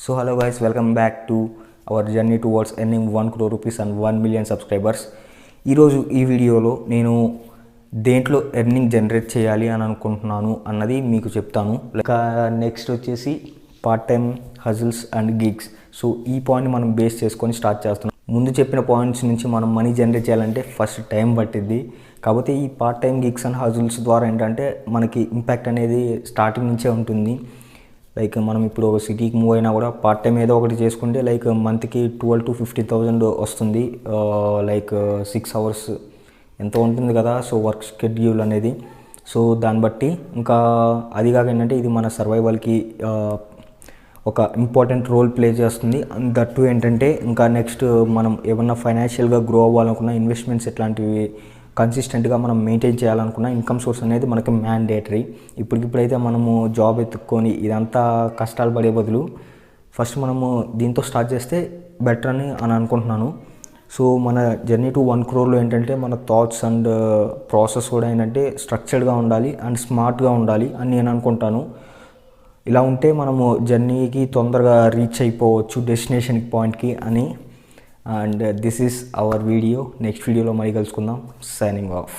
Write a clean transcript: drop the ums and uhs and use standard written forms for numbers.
So hello guys, welcome back to our journey towards earning 1 crore rupees and 1 million subscribers. ఈరోజు ఈ వీడియోలో నేను దేంట్లో ఎర్నింగ్ జనరేట్ చేయాలి అని అనుకుంటున్నాను అన్నది మీకు చెప్తాను. నెక్స్ట్ వచ్చేసి part time hustles and gigs. So ఈ పాయింట్ మనం బేస్ చేసుకొని స్టార్ట్ చేస్తున్నాం. ముందు చెప్పిన పాయింట్స్ నుంచి మనం మనీ జనరేట్ చేయాలంటే ఫస్ట్ టైం పట్టిద్ది. కాకపోతే ఈ part time gigs and hustles ద్వారా ఏంటంటే మనకి ఇంపాక్ట్ అనేది స్టార్టింగ్ నుంచే ఉంటుంది. లైక్ మనం ఇప్పుడు ఒక సిటీకి మూవ్ అయినా కూడా పార్ట్ టైం ఏదో ఒకటి చేసుకుంటే లైక్ మంత్కి 12,000 to 15,000 వస్తుంది. లైక్ 6 hours ఎంతో ఉంటుంది కదా. సో వర్క్ షెడ్యూల్ అనేది, సో దాన్ని బట్టి ఇంకా అది కాక ఏంటంటే ఇది మన సర్వైవల్కి ఒక ఇంపార్టెంట్ రోల్ ప్లే చేస్తుంది. దట్టు ఏంటంటే ఇంకా నెక్స్ట్ మనం ఏమన్నా ఫైనాన్షియల్గా గ్రో అవ్వాలనుకున్న ఇన్వెస్ట్మెంట్స్ ఎట్లాంటివి కన్సిస్టెంట్గా మనం మెయింటైన్ చేయాలనుకున్న ఇన్కమ్ సోర్స్ అనేది మనకి మ్యాండేటరీ. ఇప్పటికిప్పుడైతే మనము జాబ్ ఎత్తుక్కొని ఇదంతా కష్టాలు పడే బదులు ఫస్ట్ మనము దీంతో స్టార్ట్ చేస్తే బెటర్ అని అనుకుంటున్నాను. సో మన జర్నీ టు 1 crore ఏంటంటే మన థాట్స్ అండ్ ప్రాసెస్ కూడా ఏంటంటే స్ట్రక్చర్డ్గా ఉండాలి అండ్ స్మార్ట్గా ఉండాలి అని నేను అనుకుంటాను. ఇలా ఉంటే మనము జర్నీకి తొందరగా రీచ్ అయిపోవచ్చు డెస్టినేషన్ పాయింట్కి అని. And this is our video. Next వీడియోలో మళ్ళీ కలుసుకుందాం. Signing off.